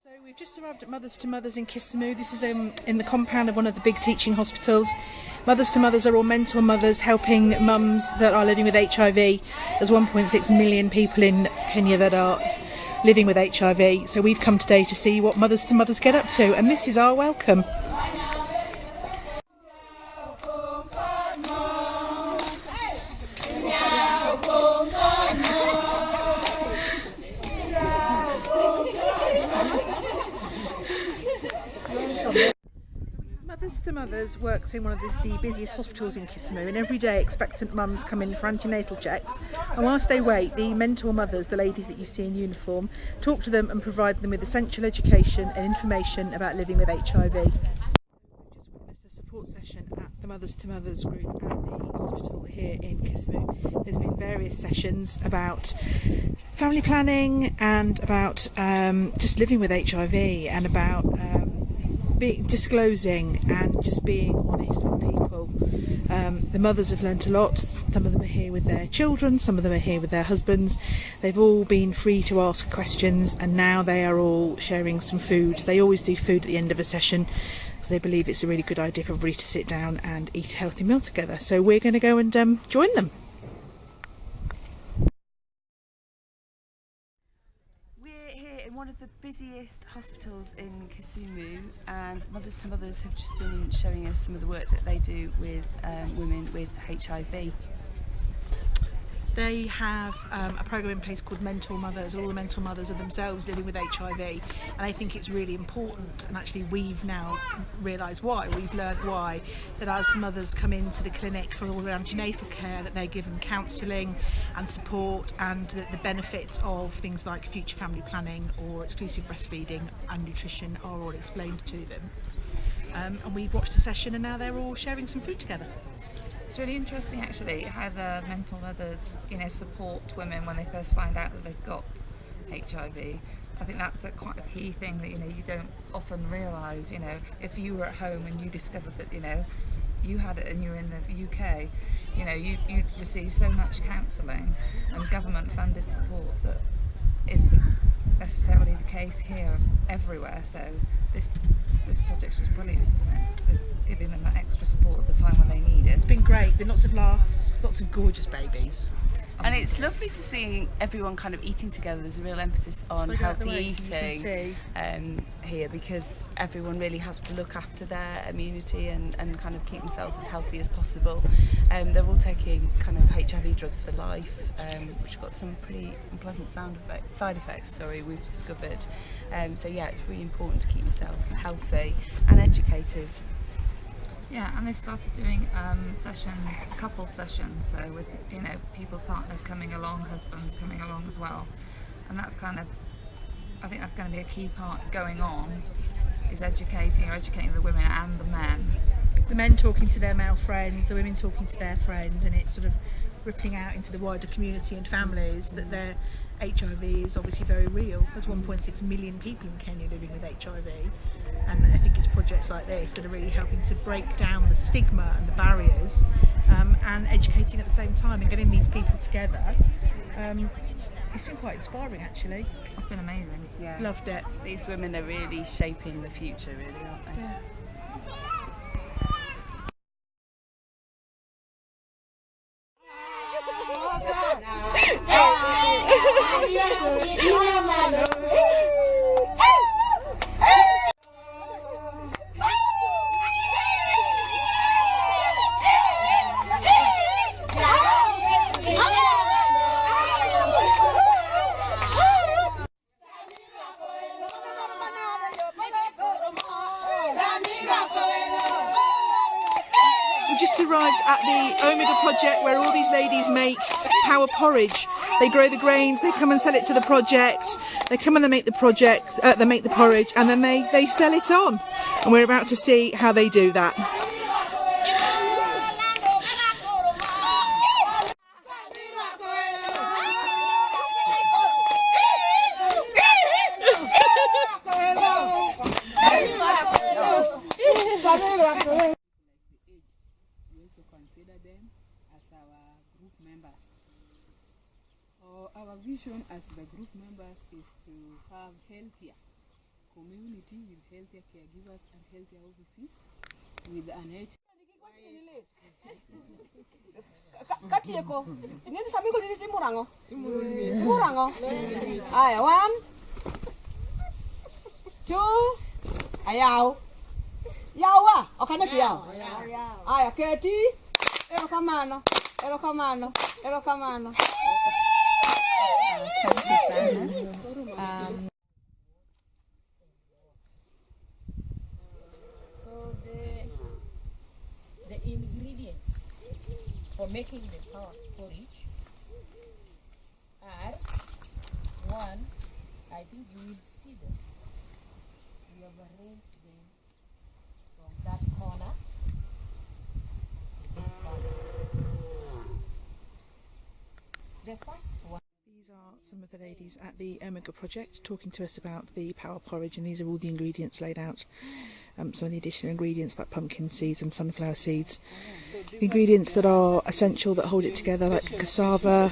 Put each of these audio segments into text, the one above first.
So we've just arrived at Mothers to Mothers in Kisumu. This is in the compound of one of the big teaching hospitals. Mothers to Mothers are all mentor mothers helping mums that are living with HIV. There's 1.6 million people in Kenya that are living with HIV. So we've come today to see what Mothers to Mothers get up to, and this is our welcome. Mothers to Mothers works in one of the busiest hospitals in Kisumu, and every day expectant mums come in for antenatal checks, and whilst they wait, the mentor mothers, the ladies that you see in uniform, talk to them and provide them with essential education and information about living with HIV. We've just witnessed a support session at the Mothers to Mothers group at the hospital here in Kisumu. There's been various sessions about family planning and about just living with HIV and about disclosing and just being honest with people. The mothers have learnt a lot. Some of them are here with their children, some of them are here with their husbands. They've all been free to ask questions, and now they are all sharing some food. They always do food at the end of a session because they believe it's a really good idea for everybody to sit down and eat a healthy meal together. So we're going to go and join them. One of the busiest hospitals in Kisumu, and Mothers to Mothers have just been showing us some of the work that they do with women with HIV. They have a programme in place called Mentor Mothers. All the mentor mothers are themselves living with HIV, and I think it's really important, and actually we've now realised why, we've learnt why, that as mothers come into the clinic for all their antenatal care, that they're given counselling and support, and that the benefits of things like future family planning or exclusive breastfeeding and nutrition are all explained to them. And we've watched a session, and now they're all sharing some food together. It's really interesting actually how the mentor mothers, support women when they first find out that they've got HIV. I think that's quite a key thing that you don't often realise. If you were at home and you discovered that you had it and you were in the UK, you'd receive so much counselling and government funded support that isn't necessarily the case here everywhere. So this project's just brilliant, isn't it? Giving them that extra support at the time when they need it. It's been great, been lots of laughs, lots of gorgeous babies. And it's lovely to see everyone kind of eating together. There's a real emphasis on healthy eating here, because everyone really has to look after their immunity and kind of keep themselves as healthy as possible. They're all taking kind of HIV drugs for life, which have got some pretty unpleasant side effects, we've discovered. So yeah, it's really important to keep yourself healthy and educated. Yeah, and they've started doing sessions, couple sessions, so with people's partners coming along, husbands coming along as well, and that's I think that's going to be a key part going on, is educating the women and the men. The men talking to their male friends, the women talking to their friends, and it's sort of rippling out into the wider community and families that their HIV is obviously very real. There's 1.6 million people in Kenya living with HIV, and I think it's projects like this that are really helping to break down the stigma and the barriers, and educating at the same time and getting these people together. It's been quite inspiring actually. It's been amazing. Yeah. Loved it. These women are really shaping the future, really, aren't they? Yeah. We've just arrived at the Omega project where all these ladies make power porridge. They grow the grains, they come and sell it to the project, they come and they make the porridge, and then they sell it on. And we're about to see how they do that. Consider them as our group members. Our vision as the group members is to have healthier community with healthier caregivers and healthier offices with an H. Katieko. Nini sabi ko dito murango? Murango. Ay, 1, 2. Ayaw. Yawa. Okana kiyaw. Ay, keti. Ero kamano. Ero kamano. Ero kamano. So the ingredients for making the power porridge are one, I think you will see them. We have arranged them from that corner to this corner. The first one. These are some of the ladies at the Omega project talking to us about the power porridge, and these are all the ingredients laid out. Some of the additional ingredients like pumpkin seeds and sunflower seeds. The ingredients that are essential that hold it together, like cassava,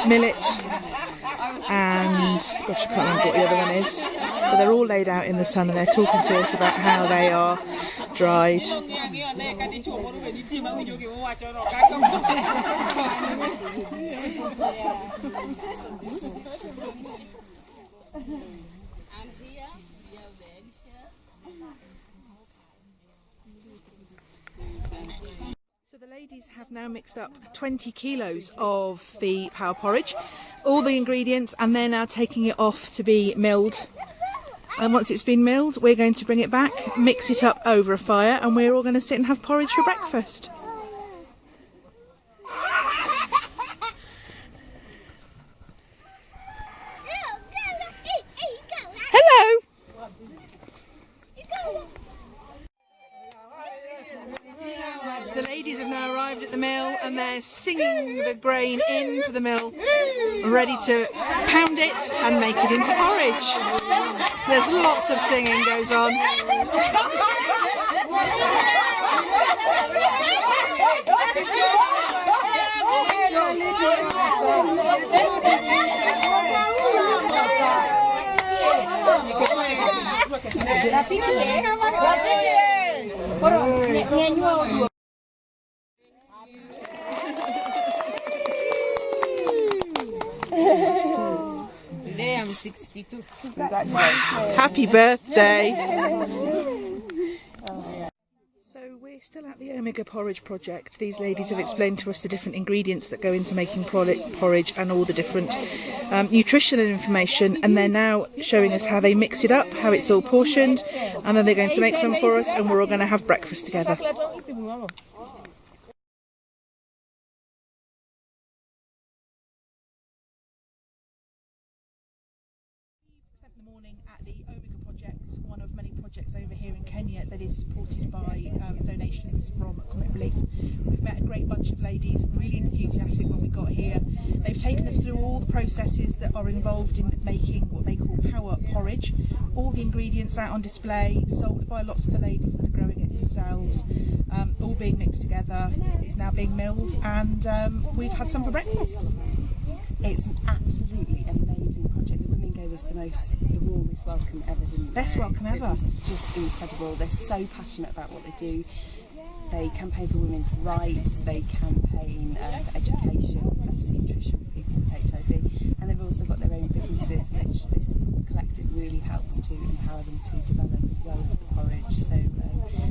millet, and gosh, I can't remember what the other one is. But they're all laid out in the sun, and they're talking to us about how they are dried. So the ladies have now mixed up 20 kilos of the power porridge, all the ingredients, and they're now taking it off to be milled. And once it's been milled, we're going to bring it back, mix it up over a fire, and we're all going to sit and have porridge for breakfast. Hello! The ladies have now arrived at the mill, and they're singing the grain into the mill, ready to pound it and make it into porridge. There's lots of singing goes on. Today I'm 62. Happy birthday! So we're still at the Omega Porridge project. These ladies have explained to us the different ingredients that go into making porridge and all the different nutritional information, and they're now showing us how they mix it up, how it's all portioned, and then they're going to make some for us, and we're all going to have breakfast together. Spent the morning at the Omega project, one of many projects over here in Kenya that is supported by donations from Comic Relief. We've met a great bunch of ladies, really enthusiastic when we got here. They've taken us through all the processes that are involved in making what they call power porridge. All the ingredients out on display, sold by lots of the ladies that are growing it themselves, all being mixed together. It's now being milled, and we've had some for breakfast. It's an absolutely amazing project. The women gave us the warmest welcome ever, didn't they? Best welcome ever. It was just incredible. They're so passionate about what they do. They campaign for women's rights, they campaign for education, better nutrition for people with HIV, and they've also got their own businesses, which this collective really helps to empower them to develop, as well as the porridge. So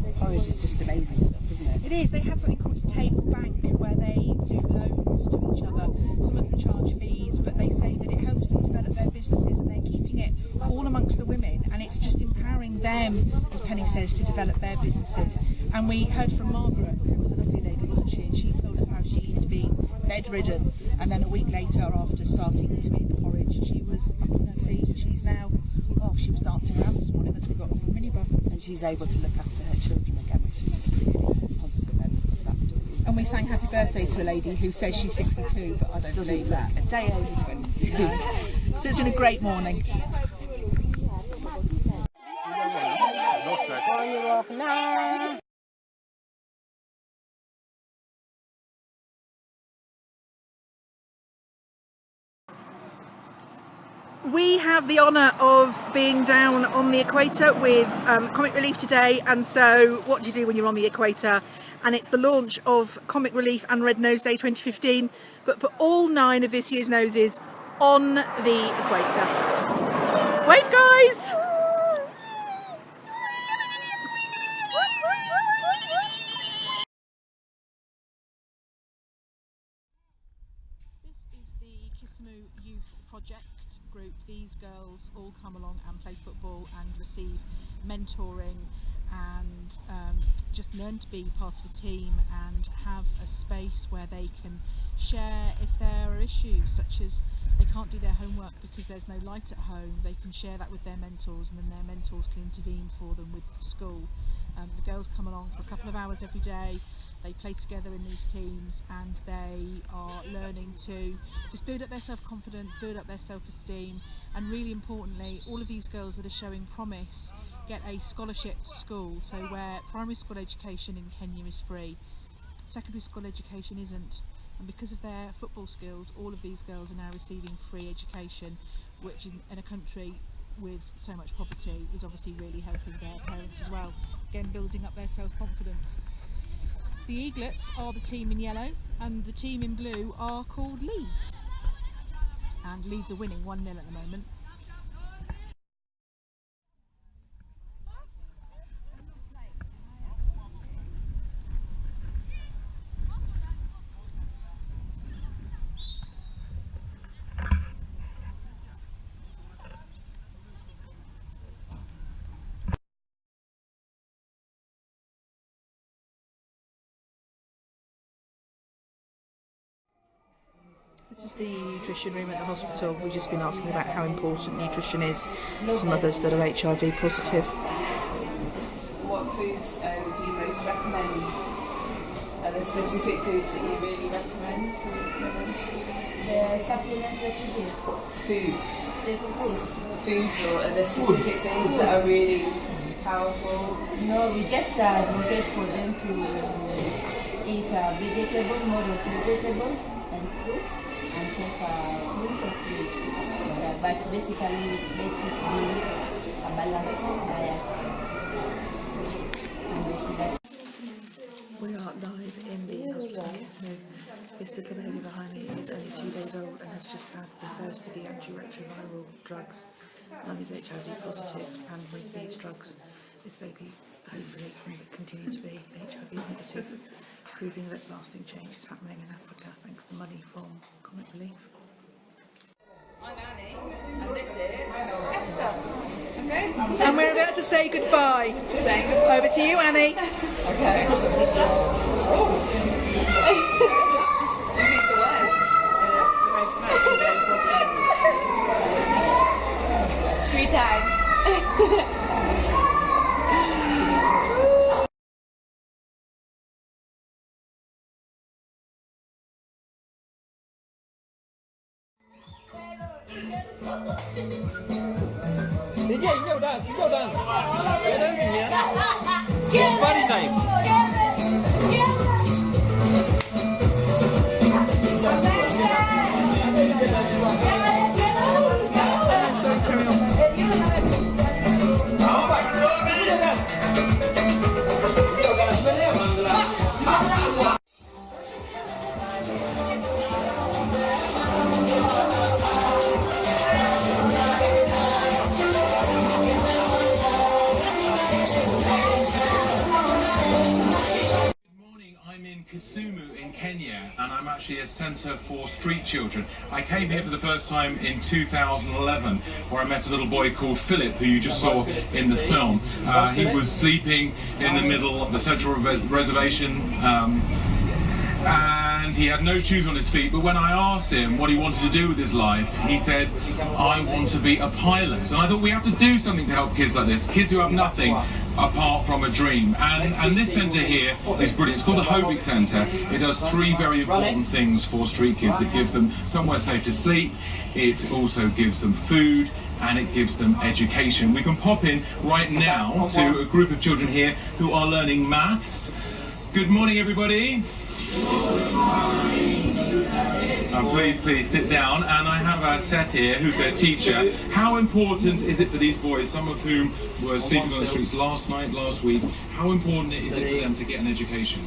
the porridge is just amazing stuff, isn't it? It is. They have something called a table bank where they do loans to each other. Some of them charge fees, but they say that it helps them develop their businesses, and they're keeping it all amongst the women, and it's just empowering them, as Penny says, to develop their businesses. And we heard from Margaret, who was a lovely lady, wasn't she? And she told us how she had been bedridden, and then a week later, after starting to eat the porridge, she was up on her feet, and she's now, she was dancing around this morning as we got off the minibus. And she's able to look after her children again, which is just really positive element to that story. And we sang happy birthday to a lady who says she's 62, but I don't believe that. A day over 20. So it's been a great morning. we have the honour of being down on the equator with Comic Relief today, and so what do you do when you're on the equator? And it's the launch of Comic Relief and Red Nose Day 2015, but put all 9 of this year's noses on the equator. Wave, guys! This is the Kisumu Youth Project group. These girls all come along and play football and receive mentoring and just learn to be part of a team and have a space where they can share if there are issues such as they can't do their homework because there's no light at home. They can share that with their mentors, and then their mentors can intervene for them with the school. The girls come along for a couple of hours every day. They play together in these teams, and they are learning to just build up their self-confidence, build up their self-esteem, and really importantly, all of these girls that are showing promise get a scholarship to school. So where primary school education in Kenya is free, secondary school education isn't, and because of their football skills, all of these girls are now receiving free education, which in a country with so much poverty is obviously really helping their parents as well, again building up their self-confidence. The Eaglets are the team in yellow, and the team in blue are called Leeds, and Leeds are winning 1-0 at the moment. This is the nutrition room at the hospital. We've just been asking about how important nutrition is to mothers that are HIV positive. What foods do you most recommend? Are there specific foods that you really recommend to women? The supplements that you give. Foods. The foods. Foods, or are there specific things that are really powerful? No, we just advocate for them to eat vegetables, more of vegetables and fruits, and take plenty of fruits. But basically, let it be a balanced diet. We are live in the hospital in Kisumu. This little baby behind me is only 2 days old and has just had the first of the antiretroviral drugs. Mum is HIV positive, and with these drugs, this baby hopefully can continue to be HIV negative, proving that lasting change is happening in Africa thanks to money from Comic Relief. I'm Annie, and this is Esther. Okay. And we're about to say goodbye. Just saying goodbye. Over to you, Annie. Okay. You lead the way. The most smashing way possible. 3 times. Party time. Kisumu in Kenya, and I'm actually a centre for street children. I came here for the first time in 2011, where I met a little boy called Philip, who you just saw in the film. He was sleeping in the middle of the central reservation, and he had no shoes on his feet. But when I asked him what he wanted to do with his life, he said, I want to be a pilot. And I thought we have to do something to help kids like this, kids who have nothing apart from a dream. And this centre here is brilliant. It's called the Hobic Centre. It does 3 very important things for street kids. It gives them somewhere safe to sleep, it also gives them food, and it gives them education. We can pop in right now to a group of children here who are learning maths. Good morning, everybody. Please sit down. And I have Seth here, who's their teacher. How important is it for these boys, some of whom were sleeping on the streets last week, how important is it for them to get an education?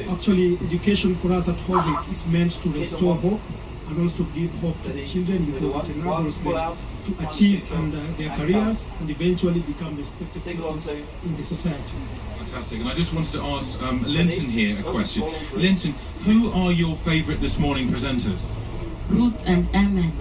Actually, education for us at Hobbit is meant to restore hope and also give hope to the children, because it enables them to achieve their careers and eventually become respected people in the society. Fantastic. And I just wanted to ask Linton here a question. Linton, who are your favourite this morning presenters? Ruth and Amen.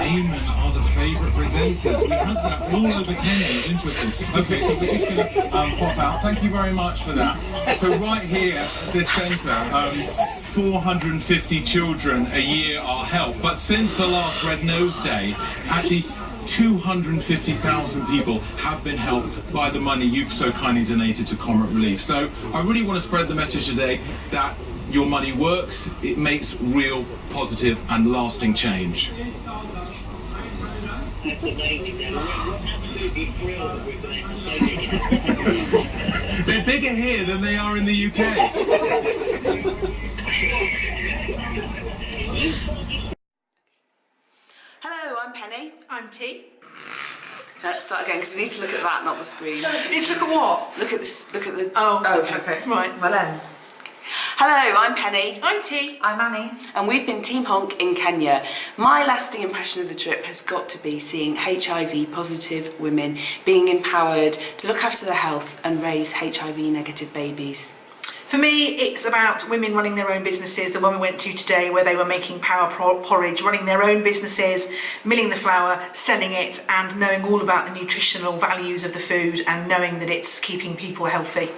Amen are the favourite presenters. We had that all over Kenya. It's interesting. Okay, so we're just going to pop out. Thank you very much for that. So right here at this centre, 450 children a year are helped. But since the last Red Nose Day, actually 250,000 people have been helped by the money you've so kindly donated to Comrade Relief. So I really want to spread the message today that your money works, it makes real, positive and lasting change. They're bigger here than they are in the UK. Hello, I'm Penny. I'm T. Let's start again because we need to look at that, not the screen. You need to look at what? Look at this. Look at the. Oh, okay. Right. My lens. Hello, I'm Penny. I'm T. I'm Annie. And we've been Team Honk in Kenya. My lasting impression of the trip has got to be seeing HIV positive women being empowered to look after their health and raise HIV negative babies. For me, it's about women running their own businesses. The one we went to today where they were making power porridge, running their own businesses, milling the flour, selling it, and knowing all about the nutritional values of the food and knowing that it's keeping people healthy.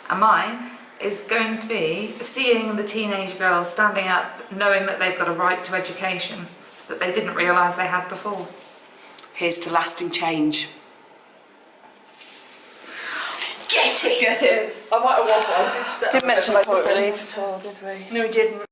And mine is going to be seeing the teenage girls standing up, knowing that they've got a right to education that they didn't realise they had before. Here's to lasting change. Get it! Get it! I might have waffled. Didn't mention Comrade Relief at all, did we? No, we didn't.